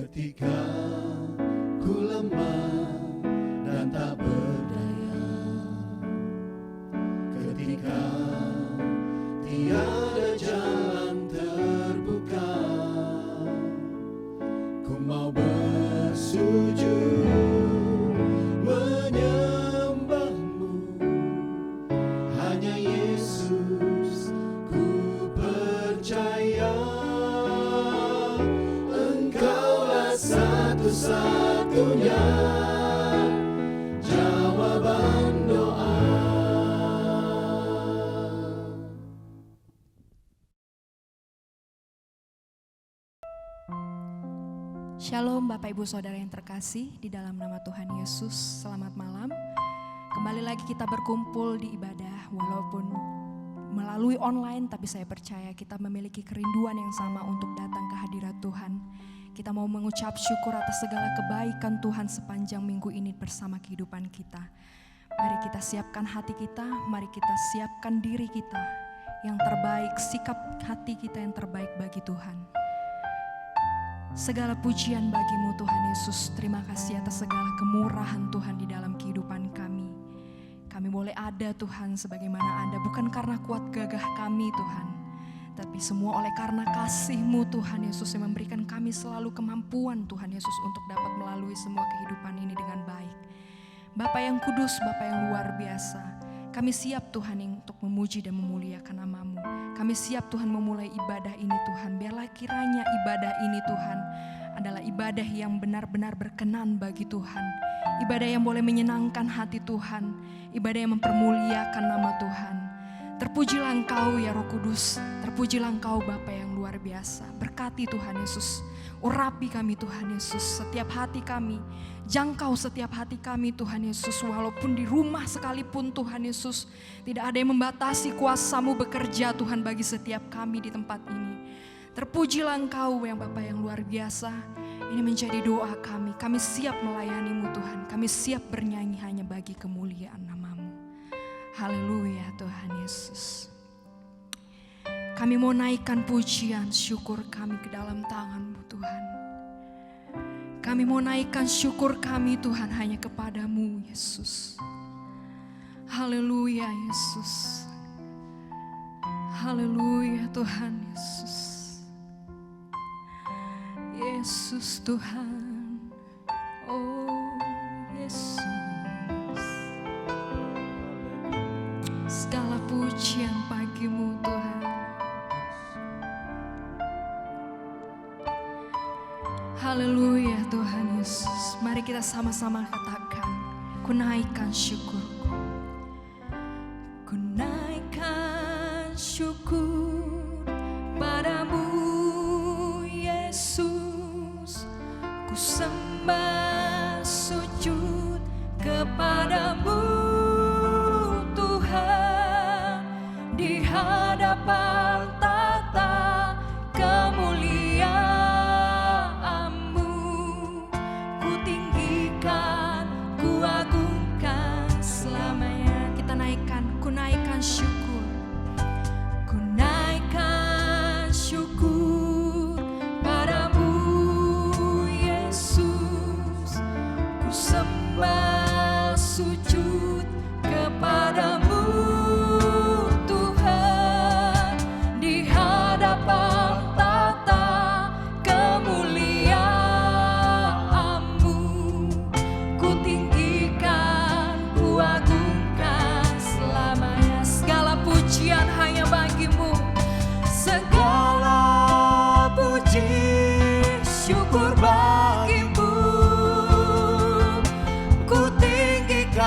Ketika ku lemah dan tak berdaya, ketika tiada jalan terbuka, ku mau bersujud menyembahmu. Hanya Yesus ku percaya, Engkaulah satu-satunya jawaban doa. Shalom Bapak Ibu Saudara yang terkasih di dalam nama Tuhan Yesus. Selamat malam. Kembali lagi kita berkumpul di ibadah, walaupun melalui online, tapi saya percaya kita memiliki kerinduan yang sama untuk datang ke hadirat Tuhan. Kita mau mengucap syukur atas segala kebaikan Tuhan sepanjang minggu ini bersama kehidupan kita. Mari kita siapkan hati kita, mari kita siapkan diri kita yang terbaik, sikap hati kita yang terbaik bagi Tuhan. Segala pujian bagimu Tuhan Yesus, terima kasih atas segala kemurahan Tuhan di dalam kehidupan kami. Kami boleh ada Tuhan sebagaimana Anda, bukan karena kuat gagah kami Tuhan, tapi semua oleh karena kasih-Mu Tuhan Yesus yang memberikan kami selalu kemampuan Tuhan Yesus untuk dapat melalui semua kehidupan ini dengan baik. Bapa yang kudus, Bapa yang luar biasa, kami siap Tuhan untuk memuji dan memuliakan nama-Mu. Kami siap Tuhan memulai ibadah ini Tuhan. Biarlah kiranya ibadah ini Tuhan adalah ibadah yang benar-benar berkenan bagi Tuhan. Ibadah yang boleh menyenangkan hati Tuhan. Ibadah yang mempermuliakan nama Tuhan. Terpujilah Engkau ya Roh Kudus. Terpujilah Engkau Bapa yang luar biasa. Berkati Tuhan Yesus. Urapi kami Tuhan Yesus, setiap hati kami. Jangkau setiap hati kami Tuhan Yesus. Walaupun di rumah sekalipun Tuhan Yesus, tidak ada yang membatasi kuasa-Mu bekerja Tuhan bagi setiap kami di tempat ini. Terpujilah Engkau yang Bapa yang luar biasa. Ini menjadi doa kami. Kami siap melayani-Mu Tuhan. Kami siap bernyanyi hanya bagi kemuliaan nama-Mu. Haleluya Tuhan Yesus. Kami mau naikkan pujian syukur kami ke dalam tangan-Mu Tuhan. Kami mau naikkan syukur kami Tuhan hanya kepada-Mu Yesus. Haleluya Yesus. Haleluya Tuhan Yesus. Yesus Tuhan. Oh Yesus. Segala pujian bagi-Mu Tuhan. Haleluya Tuhan Yesus. Mari kita sama-sama katakan, ku naikkan syukurku. Ku naikkan syukur padamu Yesus. Ku sembah sujud kepadamu Tuhan. Di hadapan tata kemuliaan syukur. Ku naikkan syukur padamu Yesus. Ku sembah sujud kepadamu Tuhan. Di hadapan tata kemuliaan-Mu, ku tinggikan, ku agungkan selamanya. Segala pujian hanya bagi-Mu. Segala puji syukur bagi-Mu. Ku tinggikan,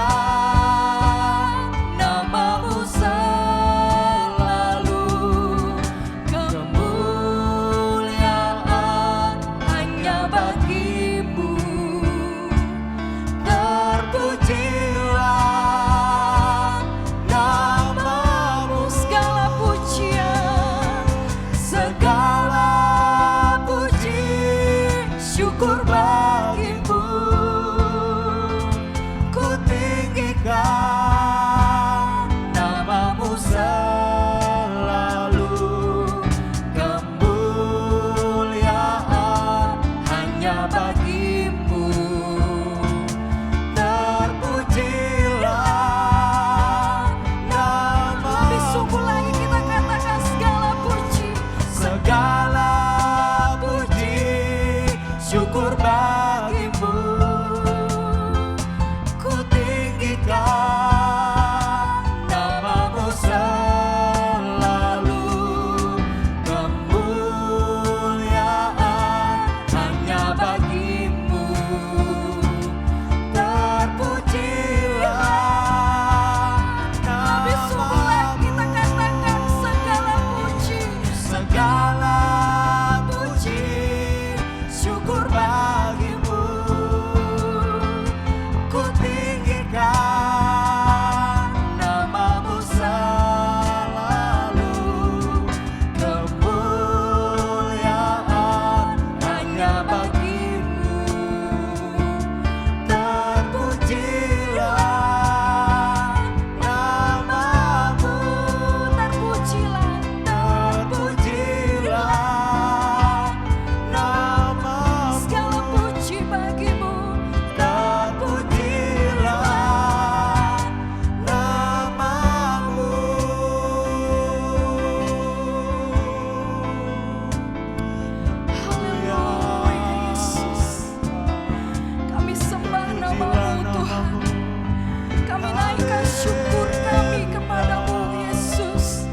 syukur kami kepadamu Yesus,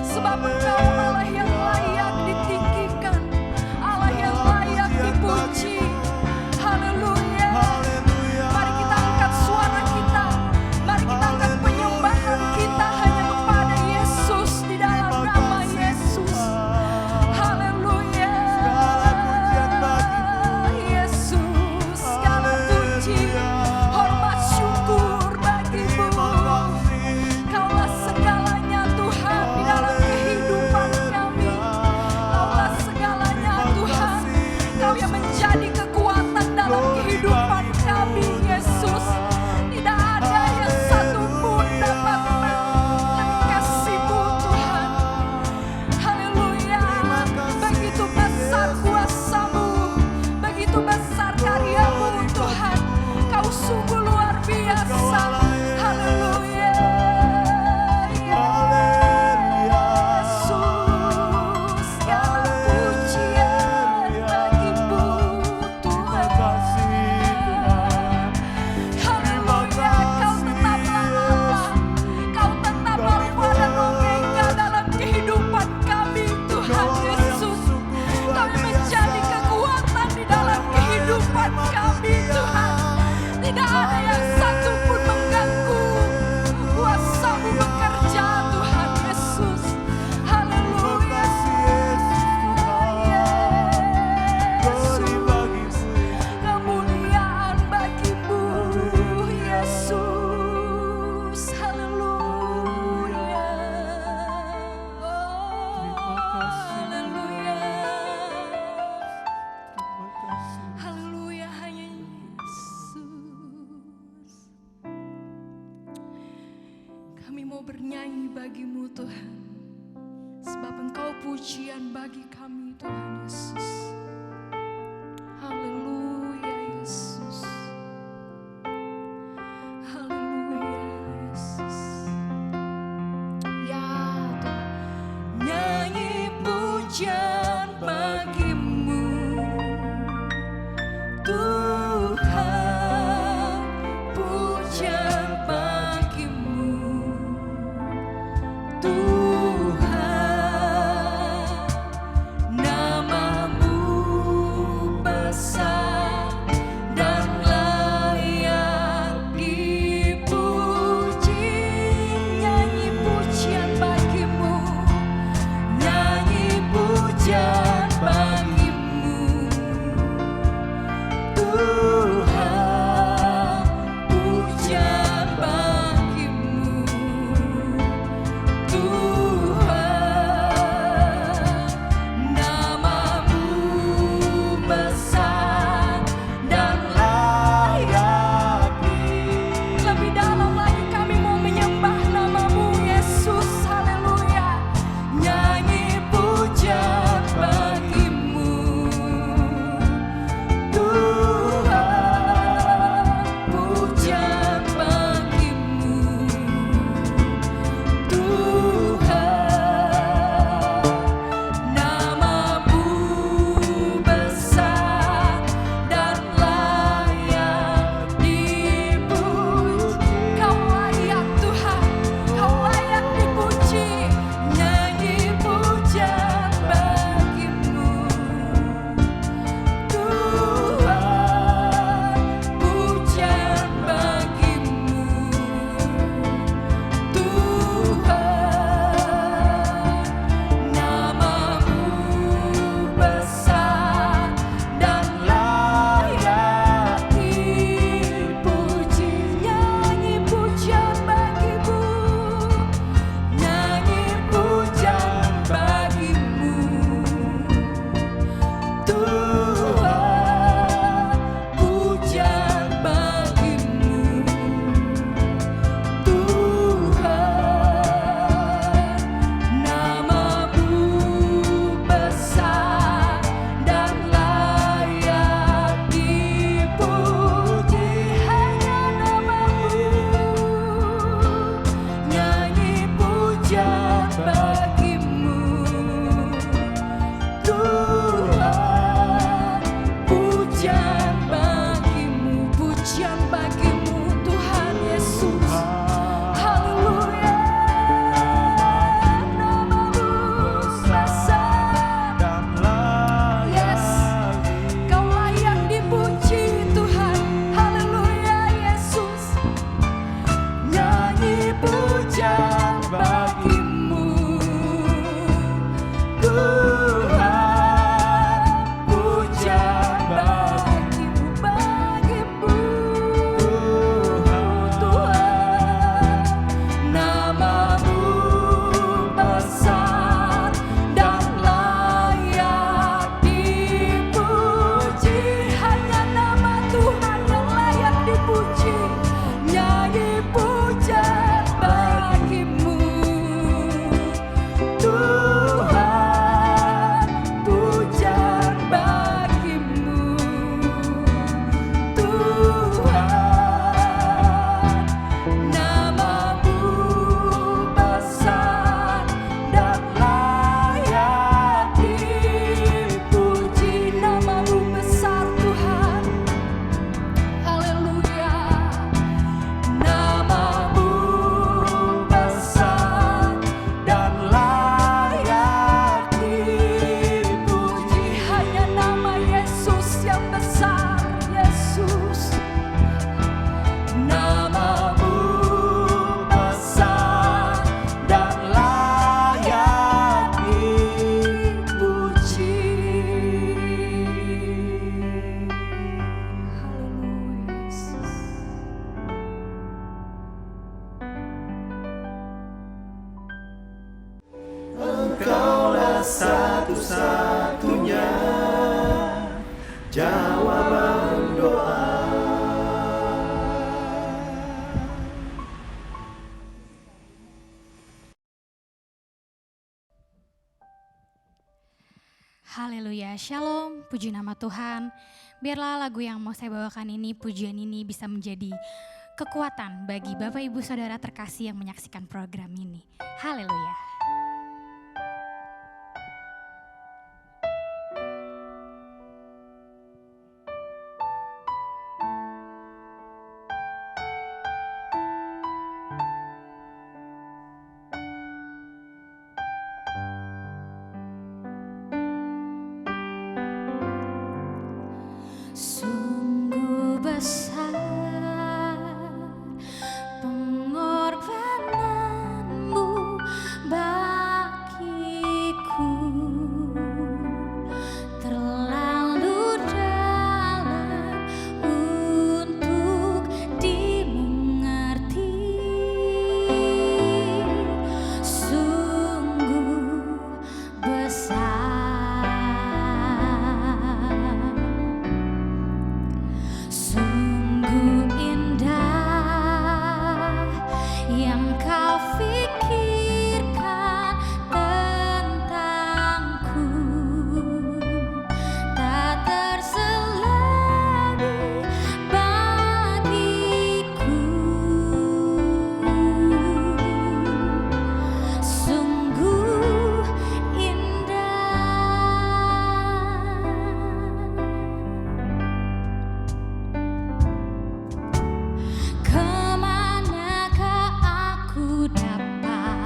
sebab Engkau Allah yang layak ditinggikan, Allah yang layak dipuji. Haleluya. Mari kita angkat suara kita, mari kita angkat penyembahan kita hanya kepada Yesus di dalam nama Yesus. Haleluya. Yesus, segala puji, hormat, syukur bagimu. Kaulah segalanya Tuhan di dalam kehidupan kami. Kaulah segalanya Tuhan. Kau yang menjadi kekuatan dalam kehidupan kami Yesus. Tidak ada yang satu pun dapat mengasihimu Tuhan. Haleluya. Begitu besar kuasa-Mu, begitu besar karya-Mu Tuhan. Kau sungguh luar biasa. Haleluya. Yesus, segala pujian bagimu Tuhan. Haleluya, Kau tetaplah Allah. Kau tetaplah Alfa dan Omega dalam kehidupan kami Tuhan Yesus. Kau yang menjadi kekuatan di dalam kehidupan kami Tuhan. Tidak ada yang satu pun mengganggu kuasa-Mu bekerja Tuhan Yesus. Haleluya. Yesus, kemuliaan bagimu Yesus. Haleluya. Haleluya. Haleluya, hanya Yesus. Kami mau bernyanyi bagimu Tuhan, sebab Engkau pujian bagi kami Tuhan Yesus. Haleluya Yesus. Haleluya Yesus. Ya Tuhan, nyanyi pujian bagimu Tuhan, pujian bagimu Tuhan, nama-Mu besar dan layak dipuji. Nyanyi pujian bagimu, nyanyi pujian Haleluya, shalom, puji nama Tuhan. Biarlah lagu yang mau saya bawakan ini, pujian ini bisa menjadi kekuatan bagi Bapak Ibu Saudara terkasih yang menyaksikan program ini. Haleluya. Sungguh besar pengorbananmu bagiku, terlalu dalam untuk dimengerti. Sungguh besar, sungguh indah yang kau pikirkan tentangku, tak terselami bagiku. Sungguh indah. Kemanakah aku dapat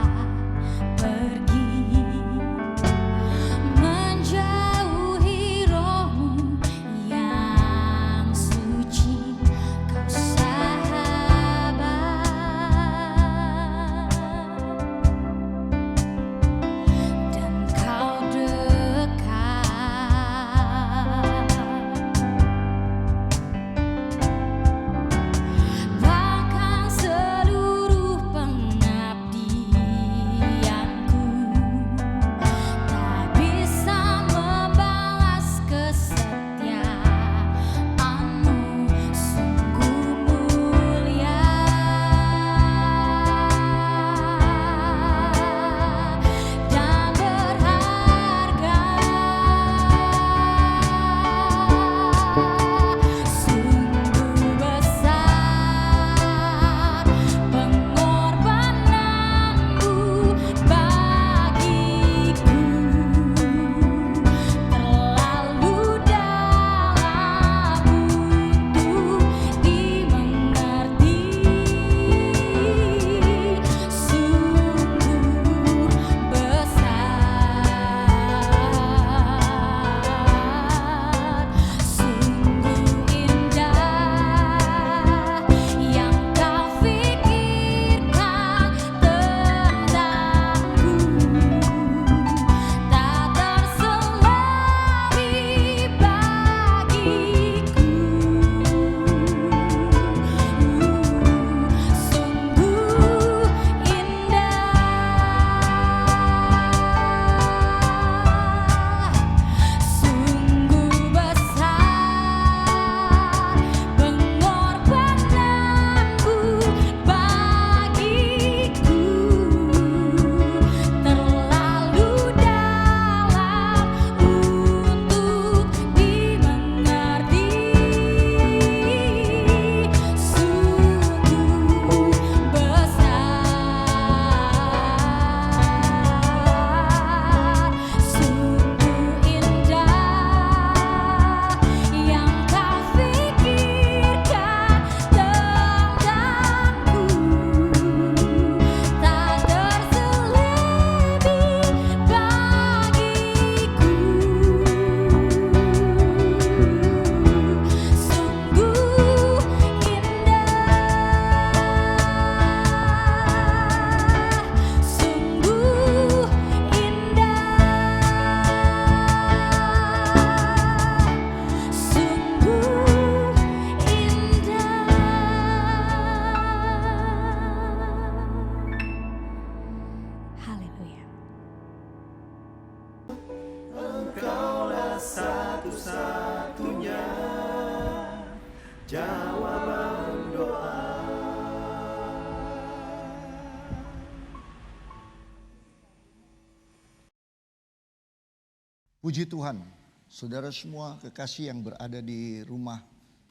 Puji Tuhan, saudara semua kekasih yang berada di rumah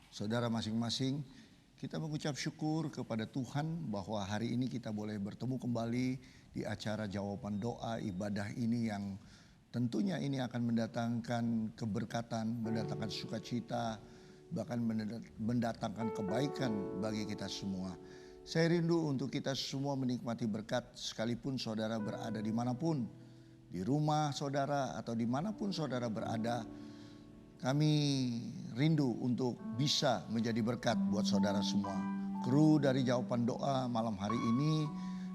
saudara masing-masing. Kita mengucap syukur kepada Tuhan bahwa hari ini kita boleh bertemu kembali di acara jawaban doa ibadah ini yang tentunya ini akan mendatangkan keberkatan, mendatangkan sukacita, bahkan mendatangkan kebaikan bagi kita semua. Saya rindu untuk kita semua menikmati berkat sekalipun saudara berada dimanapun. Di rumah saudara atau dimanapun saudara berada, kami rindu untuk bisa menjadi berkat buat saudara semua. Kru dari jawaban doa malam hari ini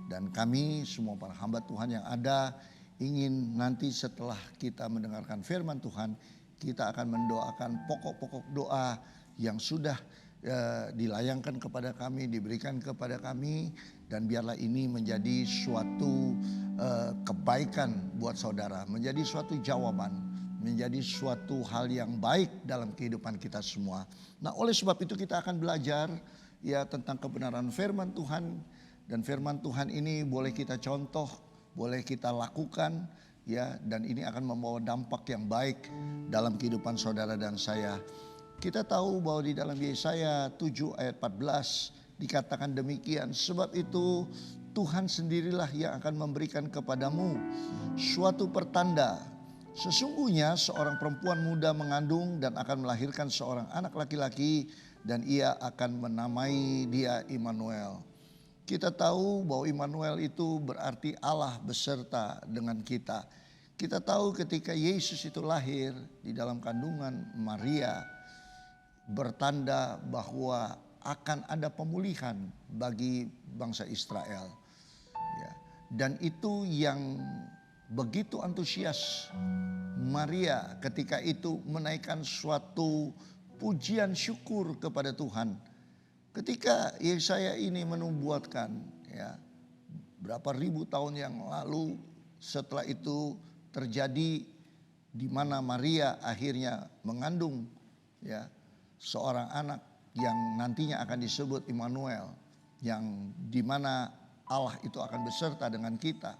dan kami semua para hamba Tuhan yang ada ingin nanti setelah kita mendengarkan firman Tuhan, kita akan mendoakan pokok-pokok doa yang sudah dilayangkan kepada kami, diberikan kepada kami, dan biarlah ini menjadi suatu kebaikan buat saudara, menjadi suatu jawaban, menjadi suatu hal yang baik dalam kehidupan kita semua. Nah, oleh sebab itu kita akan belajar ya tentang kebenaran firman Tuhan, dan firman Tuhan ini boleh kita contoh, boleh kita lakukan ya, dan ini akan membawa dampak yang baik dalam kehidupan saudara dan saya. Kita tahu bahwa di dalam Yesaya 7 ayat 14 dikatakan demikian, sebab itu Tuhan sendirilah yang akan memberikan kepadamu suatu pertanda. Sesungguhnya seorang perempuan muda mengandung dan akan melahirkan seorang anak laki-laki, dan ia akan menamai dia Immanuel. Kita tahu bahwa Immanuel itu berarti Allah beserta dengan kita. Kita tahu ketika Yesus itu lahir di dalam kandungan Maria, bertanda bahwa akan ada pemulihan bagi bangsa Israel. Ya. Dan itu yang begitu antusias Maria ketika itu menaikkan suatu pujian syukur kepada Tuhan. Ketika Yesaya ini menubuatkan ya, berapa ribu tahun yang lalu, setelah itu terjadi di mana Maria akhirnya mengandung ya seorang anak yang nantinya akan disebut Immanuel, yang dimana Allah itu akan beserta dengan kita.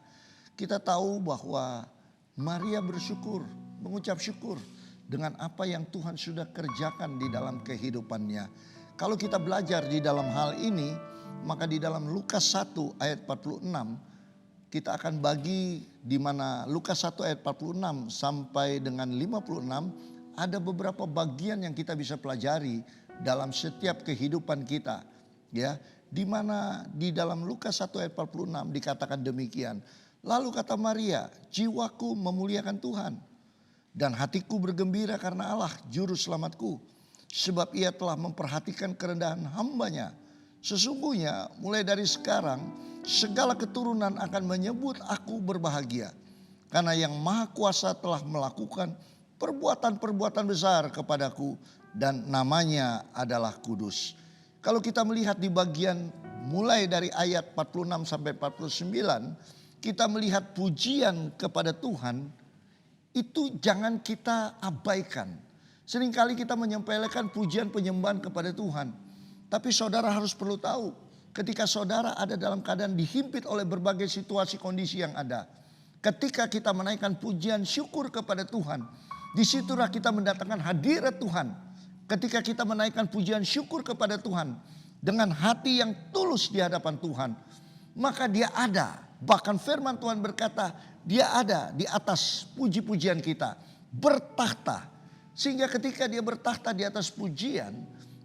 Kita tahu bahwa Maria bersyukur, mengucap syukur dengan apa yang Tuhan sudah kerjakan di dalam kehidupannya. Kalau kita belajar di dalam hal ini, maka di dalam Lukas 1 ayat 46, kita akan bagi di mana Lukas 1 ayat 46 sampai dengan 56, ada beberapa bagian yang kita bisa pelajari dalam setiap kehidupan kita. Ya, di mana di dalam Lukas 1 ayat 46 dikatakan demikian. Lalu kata Maria, jiwaku memuliakan Tuhan dan hatiku bergembira karena Allah juru selamatku. Sebab ia telah memperhatikan kerendahan hambanya. Sesungguhnya mulai dari sekarang segala keturunan akan menyebut aku berbahagia. Karena yang Maha Kuasa telah melakukan perbuatan-perbuatan besar kepadaku dan namanya adalah kudus. Kalau kita melihat di bagian mulai dari ayat 46 sampai 49, kita melihat pujian kepada Tuhan itu jangan kita abaikan. Seringkali kita menyempelekan pujian penyembahan kepada Tuhan. Tapi saudara harus perlu tahu, ketika saudara ada dalam keadaan dihimpit oleh berbagai situasi kondisi yang ada, ketika kita menaikkan pujian syukur kepada Tuhan, disitulah kita mendatangkan hadirat Tuhan. Ketika kita menaikkan pujian syukur kepada Tuhan dengan hati yang tulus di hadapan Tuhan, maka dia ada. Bahkan firman Tuhan berkata, dia ada di atas puji-pujian kita, bertahta. Sehingga ketika dia bertahta di atas pujian,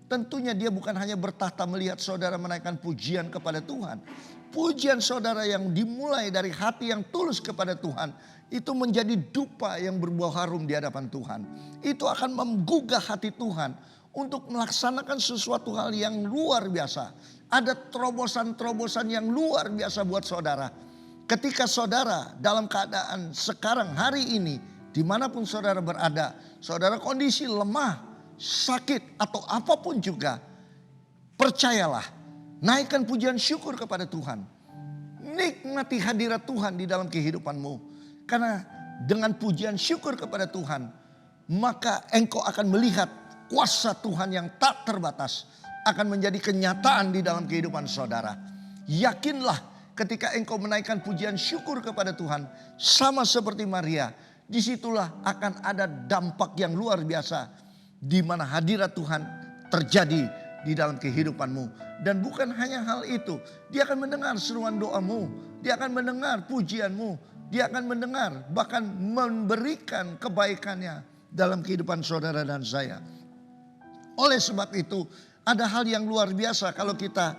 tentunya dia bukan hanya bertahta melihat saudara menaikkan pujian kepada Tuhan. Pujian saudara yang dimulai dari hati yang tulus kepada Tuhan, itu menjadi dupa yang berbuah harum di hadapan Tuhan. Itu akan menggugah hati Tuhan untuk melaksanakan sesuatu hal yang luar biasa. Ada terobosan-terobosan yang luar biasa buat saudara. Ketika saudara dalam keadaan sekarang hari ini, dimanapun saudara berada, saudara kondisi lemah, sakit atau apapun juga, percayalah, naikkan pujian syukur kepada Tuhan. Nikmati hadirat Tuhan di dalam kehidupanmu. Karena dengan pujian syukur kepada Tuhan, maka engkau akan melihat kuasa Tuhan yang tak terbatas akan menjadi kenyataan di dalam kehidupan saudara. Yakinlah ketika engkau menaikkan pujian syukur kepada Tuhan, sama seperti Maria, disitulah akan ada dampak yang luar biasa, di mana hadirat Tuhan terjadi di dalam kehidupanmu. Dan bukan hanya hal itu, dia akan mendengar seruan doamu, dia akan mendengar pujianmu, dia akan mendengar bahkan memberikan kebaikannya dalam kehidupan saudara dan saya. Oleh sebab itu ada hal yang luar biasa kalau kita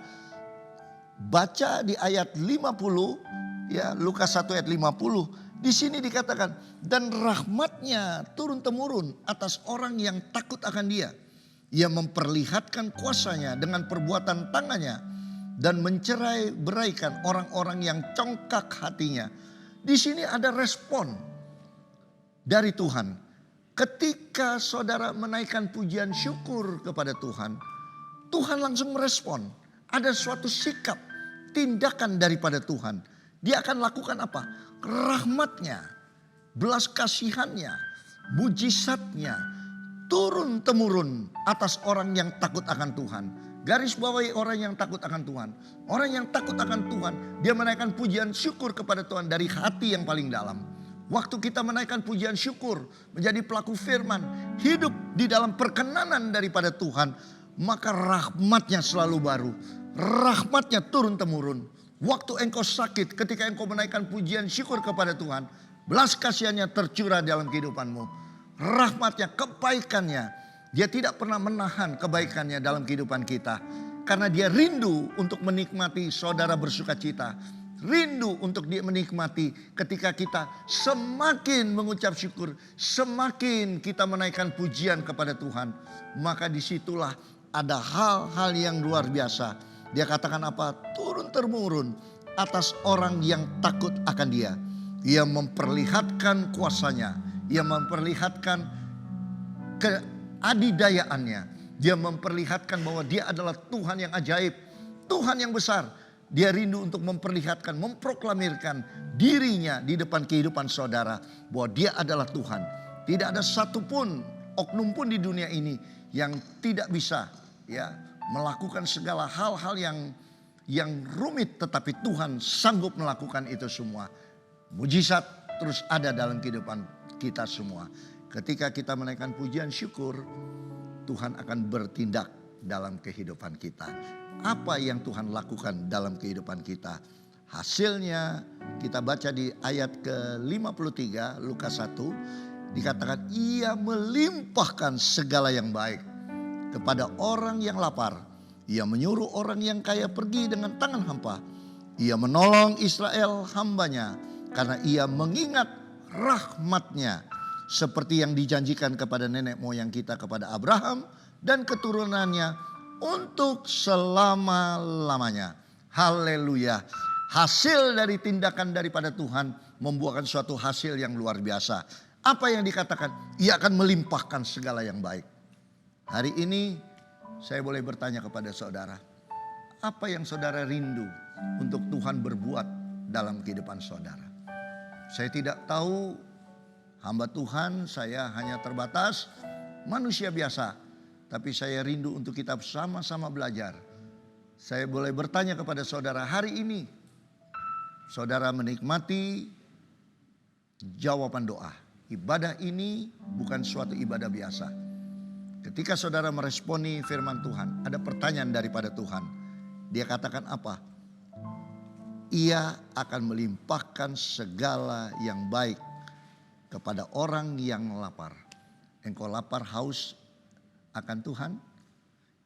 baca di ayat 50, ya Lukas 1 ayat 50. Di sini dikatakan, dan rahmatnya turun temurun atas orang yang takut akan dia. Ia memperlihatkan kuasanya dengan perbuatan tangannya dan mencerai beraikan orang-orang yang congkak hatinya. Di sini ada respon dari Tuhan. Ketika saudara menaikkan pujian syukur kepada Tuhan, Tuhan langsung merespon. Ada suatu sikap, tindakan daripada Tuhan. Dia akan lakukan apa? Rahmatnya, belas kasihannya, mujizatnya turun temurun atas orang yang takut akan Tuhan. Garis bawahi orang yang takut akan Tuhan. Orang yang takut akan Tuhan, dia menaikkan pujian syukur kepada Tuhan dari hati yang paling dalam. Waktu kita menaikkan pujian syukur, menjadi pelaku firman, hidup di dalam perkenanan daripada Tuhan, maka rahmatnya selalu baru. Rahmatnya turun temurun. Waktu engkau sakit, ketika engkau menaikkan pujian syukur kepada Tuhan, belas kasihannya tercurah dalam kehidupanmu. Rahmatnya, kebaikannya, dia tidak pernah menahan kebaikannya dalam kehidupan kita. Karena dia rindu untuk menikmati saudara bersuka cita. Rindu untuk dia menikmati ketika kita semakin mengucap syukur, semakin kita menaikkan pujian kepada Tuhan. Maka disitulah ada hal-hal yang luar biasa. Dia katakan apa? Turun temurun atas orang yang takut akan dia. Ia memperlihatkan kuasanya. Ia memperlihatkan keadidayaannya. Dia memperlihatkan bahwa dia adalah Tuhan yang ajaib. Tuhan yang besar. Dia rindu untuk memperlihatkan, memproklamirkan dirinya di depan kehidupan saudara. Bahwa dia adalah Tuhan. Tidak ada satupun, oknum pun di dunia ini yang tidak bisa melakukan segala hal-hal yang rumit. Tetapi Tuhan sanggup melakukan itu semua. Mujizat terus ada dalam kehidupan kita semua. Ketika kita menaikkan pujian syukur, Tuhan akan bertindak dalam kehidupan kita. Apa yang Tuhan lakukan dalam kehidupan kita? Hasilnya kita baca di ayat ke-53 Lukas 1. Dikatakan ia melimpahkan segala yang baik kepada orang yang lapar. Ia menyuruh orang yang kaya pergi dengan tangan hampa. Ia menolong Israel hambanya karena ia mengingat rahmatnya seperti yang dijanjikan kepada nenek moyang kita, kepada Abraham dan keturunannya untuk selama-lamanya. Haleluya. Hasil dari tindakan daripada Tuhan membuahkan suatu hasil yang luar biasa. Apa yang dikatakan? Ia akan melimpahkan segala yang baik. Hari ini saya boleh bertanya kepada saudara, apa yang saudara rindu untuk Tuhan berbuat dalam kehidupan saudara? Saya tidak tahu, hamba Tuhan, saya hanya terbatas, manusia biasa. Tapi saya rindu untuk kita sama-sama belajar. Saya boleh bertanya kepada saudara, hari ini saudara menikmati jawaban doa. Ibadah ini bukan suatu ibadah biasa. Ketika saudara meresponi firman Tuhan, ada pertanyaan daripada Tuhan. Dia katakan apa? Ia akan melimpahkan segala yang baik kepada orang yang lapar. Engkau lapar haus akan Tuhan.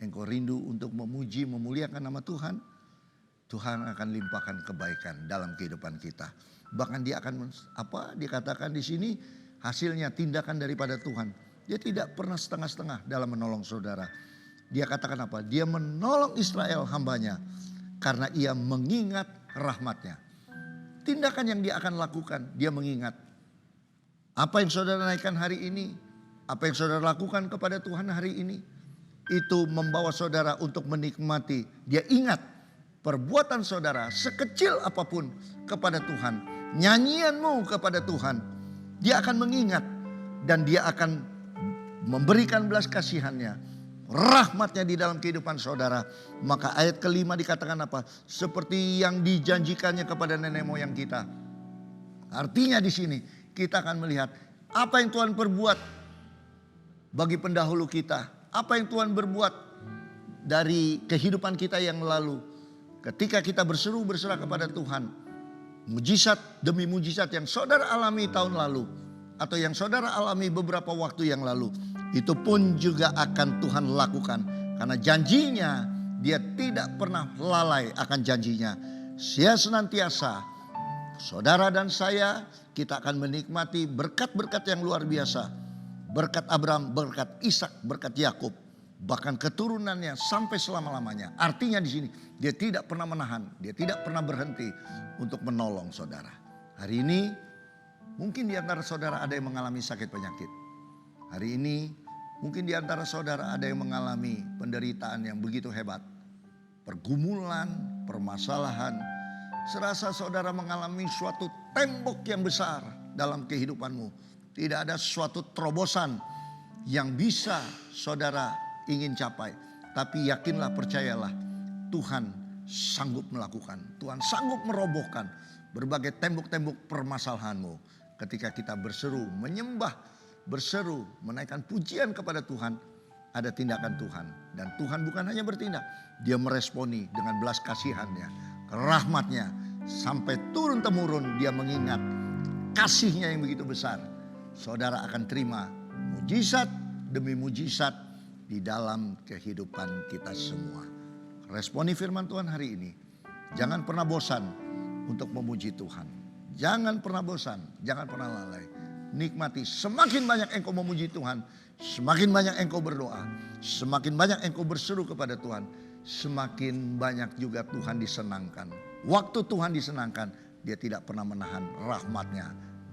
Engkau rindu untuk memuji, memuliakan nama Tuhan. Tuhan akan limpahkan kebaikan dalam kehidupan kita. Bahkan dia akan dikatakan di sini hasilnya tindakan daripada Tuhan. Dia tidak pernah setengah-setengah dalam menolong saudara. Dia katakan apa? Dia menolong Israel hambanya karena ia mengingat rahmatnya. Tindakan yang dia akan lakukan, dia mengingat. Apa yang saudara naikkan hari ini, apa yang saudara lakukan kepada Tuhan hari ini, itu membawa saudara untuk menikmati. Dia ingat perbuatan saudara sekecil apapun kepada Tuhan. Nyanyianmu kepada Tuhan, dia akan mengingat. Dan dia akan memberikan belas kasihannya, rahmatnya di dalam kehidupan saudara. Maka ayat kelima dikatakan apa? Seperti yang dijanjikannya kepada nenek moyang kita. Artinya di sini kita akan melihat Apa yang Tuhan perbuat bagi pendahulu kita? Apa yang Tuhan berbuat dari kehidupan kita yang lalu? Ketika kita berseru berserah kepada Tuhan, mujizat demi mujizat yang saudara alami tahun lalu, atau yang saudara alami beberapa waktu yang lalu, itu pun juga akan Tuhan lakukan. Karena janjinya, dia tidak pernah lalai akan janjinya. Dia senantiasa, saudara dan saya, kita akan menikmati berkat-berkat yang luar biasa. Berkat Abraham, berkat Ishak, berkat Yakub, bahkan keturunannya sampai selama-lamanya. Artinya di sini dia tidak pernah menahan, dia tidak pernah berhenti untuk menolong saudara. Hari ini mungkin di antara saudara ada yang mengalami sakit penyakit. Hari ini mungkin di antara saudara ada yang mengalami penderitaan yang begitu hebat. Pergumulan, permasalahan. Serasa saudara mengalami suatu tembok yang besar dalam kehidupanmu. Tidak ada suatu terobosan yang bisa saudara ingin capai. Tapi yakinlah, percayalah, Tuhan sanggup melakukan. Tuhan sanggup merobohkan berbagai tembok-tembok permasalahanmu. Ketika kita berseru, menyembah, berseru, menaikkan pujian kepada Tuhan, ada tindakan Tuhan. Dan Tuhan bukan hanya bertindak, dia meresponi dengan belas kasihannya, rahmatnya, sampai turun-temurun dia mengingat kasihnya yang begitu besar. Saudara akan terima mujizat demi mujizat di dalam kehidupan kita semua. Responi firman Tuhan hari ini. Jangan pernah bosan untuk memuji Tuhan. Jangan pernah bosan, jangan pernah lalai. Nikmati, semakin banyak engkau memuji Tuhan, semakin banyak engkau berdoa, semakin banyak engkau berseru kepada Tuhan, semakin banyak juga Tuhan disenangkan. Waktu Tuhan disenangkan, dia tidak pernah menahan rahmatnya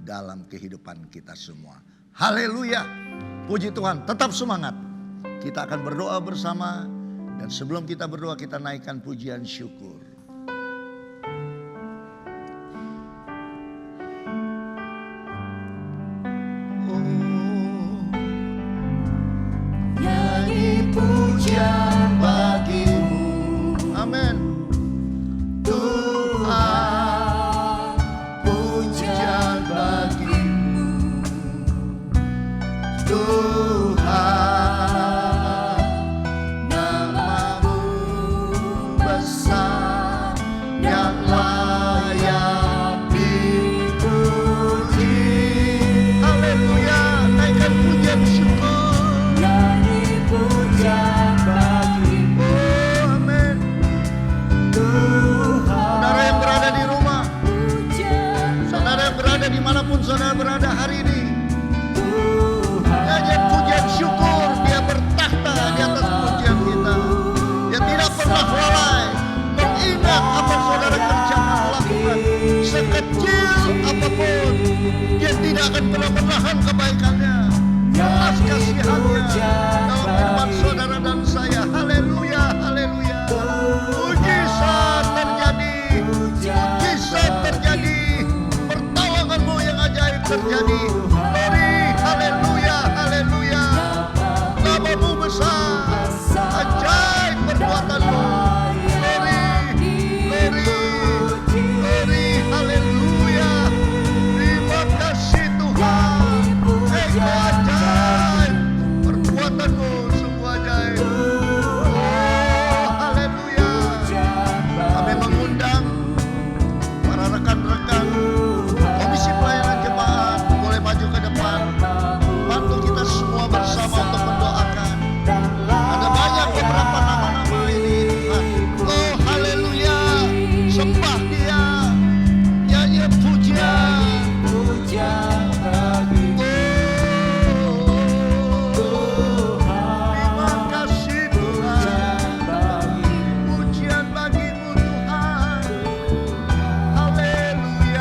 dalam kehidupan kita semua. Haleluya, puji Tuhan, tetap semangat. Kita akan berdoa bersama, dan sebelum kita berdoa kita naikkan pujian syukur. Nyanyi pujian bagimu, Amin. Tuhan, pujian bagimu, Tuhan, namamu besar yang layak dipuji. Haleluya, naikkan pujian syukur. Nyanyi pujian bagimu, Oh, amin. Tuhan, Saudara yang berada di rumah, pujian saudara yang berada dimanapun saudara berada hari ini, Tuhan. nyanyian pujian syukur. Dia bertakhta di atas pujian kita. Dia tidak pernah lalai mengingat apa saudara kerjakan, lakukan. Sekecil apapun, dia tidak akan pernah menahan kebaikannya, belas kasihannya dalam kehidupan saudara dan saya. Haleluya, haleluya. Mujizat terjadi, mujizat terjadi, pertolonganmu yang ajaib terjadi. Glory, haleluya, haleluya. Namamu besar, ajaib perbuatanmu. Glory, glory, glory, haleluya. Terima kasih Tuhan, engkau ajaib, perbuatanmu sungguh ajaib. Oh, haleluya. Kami mengundang para rekan-rekan Komisi Pelayanan Jemaat boleh maju ke depan, bantu kita semua bersama untuk mendoakan. Ada banyak beberapa nama-nama ini Tuhan. Oh, haleluya. Sembah dia, nyanyi pujian. Pujian bagimu, Terima kasih Tuhan, pujian bagimu Tuhan. Haleluya.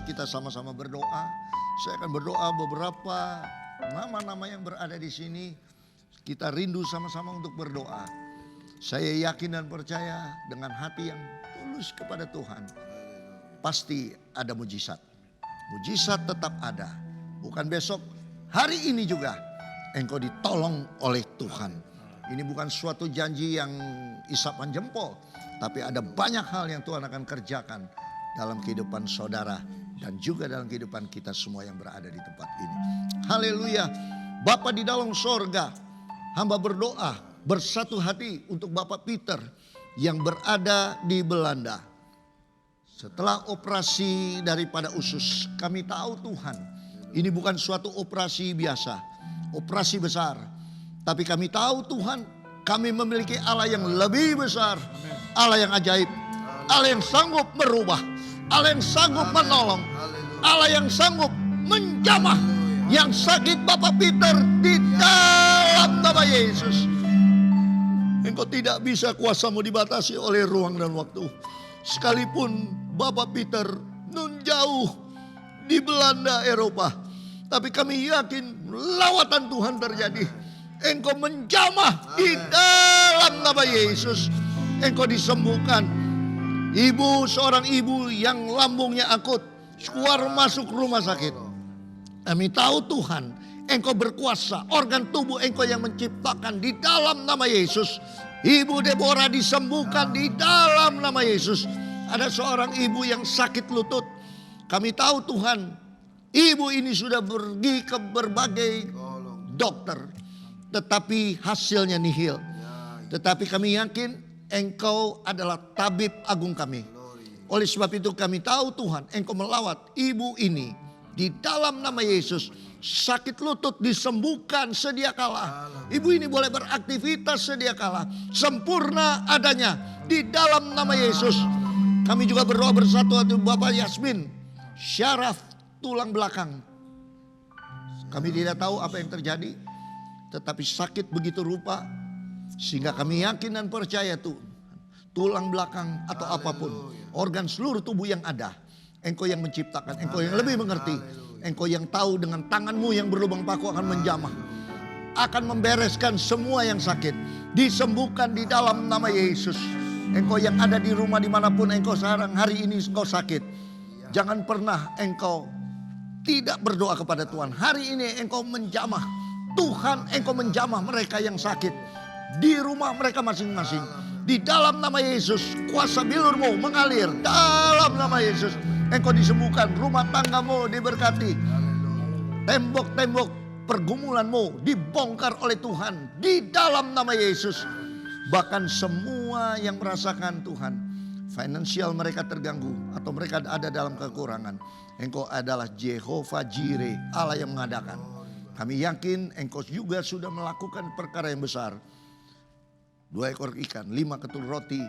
kita sama-sama berdoa. Saya akan berdoa beberapa nama-nama yang berada di sini. Kita rindu sama-sama untuk berdoa. Saya yakin dan percaya dengan hati yang tulus kepada Tuhan. Pasti ada mujizat. Mujizat tetap ada. Bukan besok, hari ini juga engkau ditolong oleh Tuhan. Ini bukan suatu janji yang isapan jempol. Tapi ada banyak hal yang Tuhan akan kerjakan dalam kehidupan saudara. Dan juga dalam kehidupan kita semua yang berada di tempat ini. Haleluya. Bapa di dalam sorga, hamba berdoa bersatu hati untuk Bapak Peter yang berada di Belanda. Setelah operasi daripada usus, kami tahu Tuhan, ini bukan suatu operasi biasa, operasi besar. Tapi kami tahu Tuhan, kami memiliki Allah yang lebih besar, Allah yang ajaib, Allah yang sanggup merubah, Allah yang sanggup menolong, Allah yang sanggup menjamah yang sakit Bapak Peter di dalam nama Yesus. Engkau tidak bisa kuasamu dibatasi oleh ruang dan waktu. Sekalipun Bapak Peter nun jauh di Belanda, Eropa. Tapi kami yakin lawatan Tuhan terjadi. Engkau menjamah di dalam nama Yesus. Engkau disembuhkan. Seorang ibu yang lambungnya akut, keluar masuk rumah sakit. Kami tahu Tuhan, Engkau berkuasa, organ tubuh Engkau yang menciptakan di dalam nama Yesus. Ibu Deborah disembuhkan di dalam nama Yesus. Ada seorang ibu yang sakit lutut. Kami tahu Tuhan, ibu ini sudah pergi ke berbagai dokter, tetapi hasilnya nihil. Tetapi kami yakin Engkau adalah tabib agung kami. Oleh sebab itu kami tahu Tuhan, Engkau melawat ibu ini di dalam nama Yesus. Sakit lutut disembuhkan sedia kala. Ibu ini boleh beraktivitas sedia kala. Sempurna adanya di dalam nama Yesus. Kami juga berdoa bersatu hati Bapak Yasmin, syaraf tulang belakang. Kami tidak tahu apa yang terjadi, tetapi sakit begitu rupa sehingga kami yakin dan percaya tuh tulang belakang atau apapun, organ seluruh tubuh yang ada, Engkau yang menciptakan, Engkau yang lebih mengerti, Engkau yang tahu dengan tanganmu yang berlubang paku akan menjamah, akan membereskan semua yang sakit, disembuhkan di dalam nama Yesus. Engkau yang ada di rumah dimanapun engkau sekarang hari ini engkau sakit, jangan pernah engkau tidak berdoa kepada Tuhan. Hari ini engkau menjamah, Tuhan engkau menjamah mereka yang sakit di rumah mereka masing-masing. Di dalam nama Yesus, kuasa bilurmu mengalir dalam nama Yesus. Engkau disembuhkan, rumah tanggamu diberkati. Tembok-tembok pergumulanmu dibongkar oleh Tuhan di dalam nama Yesus. Bahkan semua yang merasakan Tuhan, finansial mereka terganggu atau mereka ada dalam kekurangan, Engkau adalah Jehovah Jireh, Allah yang mengadakan. Kami yakin Engkau juga sudah melakukan perkara yang besar. 2 ekor ikan, 5 ketul roti,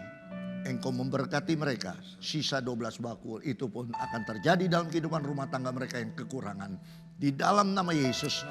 Engkau memberkati mereka. Sisa 12 bakul itu pun akan terjadi dalam kehidupan rumah tangga mereka yang kekurangan. Di dalam nama Yesus,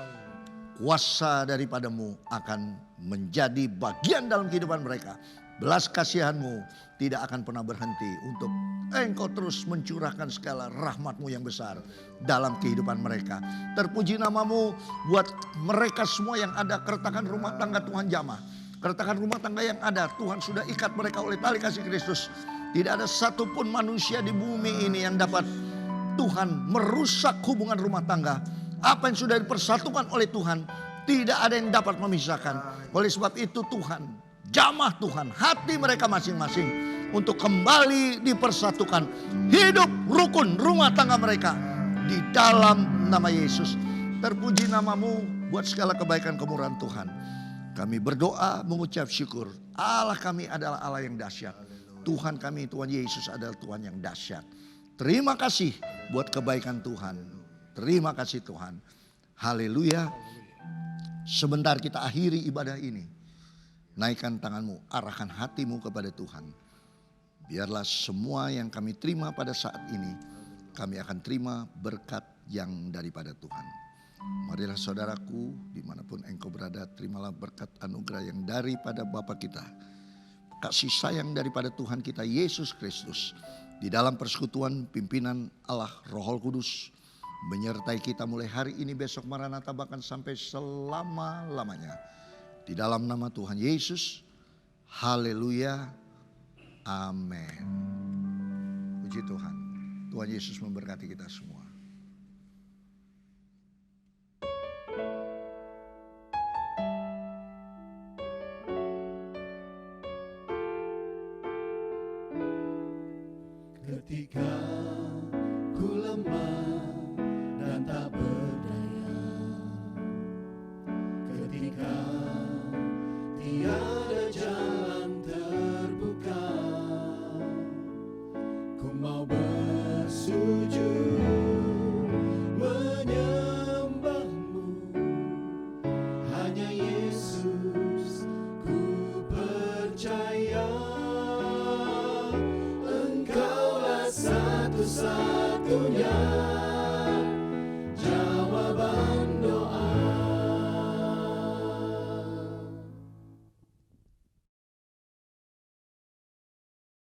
kuasa daripadamu akan menjadi bagian dalam kehidupan mereka. Belas kasihanmu tidak akan pernah berhenti untuk Engkau terus mencurahkan segala rahmatmu yang besar dalam kehidupan mereka. Terpuji namamu buat mereka semua yang ada keretakan rumah tangga Tuhan jamah. Keretakan rumah tangga yang ada Tuhan sudah ikat mereka oleh tali kasih Kristus. Tidak ada satupun manusia di bumi ini yang dapat Tuhan merusak hubungan rumah tangga. Apa yang sudah dipersatukan oleh Tuhan tidak ada yang dapat memisahkan. Oleh sebab itu Tuhan, jamah Tuhan hati mereka masing-masing untuk kembali dipersatukan. Hidup rukun rumah tangga mereka di dalam nama Yesus. Terpuji namamu buat segala kebaikan kemurahan Tuhan. Kami berdoa mengucap syukur. Allah kami adalah Allah yang dahsyat. Tuhan kami, Tuhan Yesus adalah Tuhan yang dahsyat. Terima kasih buat kebaikan Tuhan. Terima kasih Tuhan. Haleluya. Sebentar kita akhiri ibadah ini. Naikkan tanganmu, arahkan hatimu kepada Tuhan. Biarlah semua yang kami terima pada saat ini, kami akan terima berkat yang daripada Tuhan. Marilah saudaraku, dimanapun engkau berada, terimalah berkat anugerah yang daripada Bapa kita. Kasih sayang daripada Tuhan kita Yesus Kristus. Di dalam persekutuan pimpinan Allah Roh Kudus menyertai kita mulai hari ini, besok, Maranatha, bahkan sampai selama-lamanya. Di dalam nama Tuhan Yesus, haleluya, amin. Puji Tuhan. Tuhan Yesus memberkati kita semua. Ketika ku lemah dan tak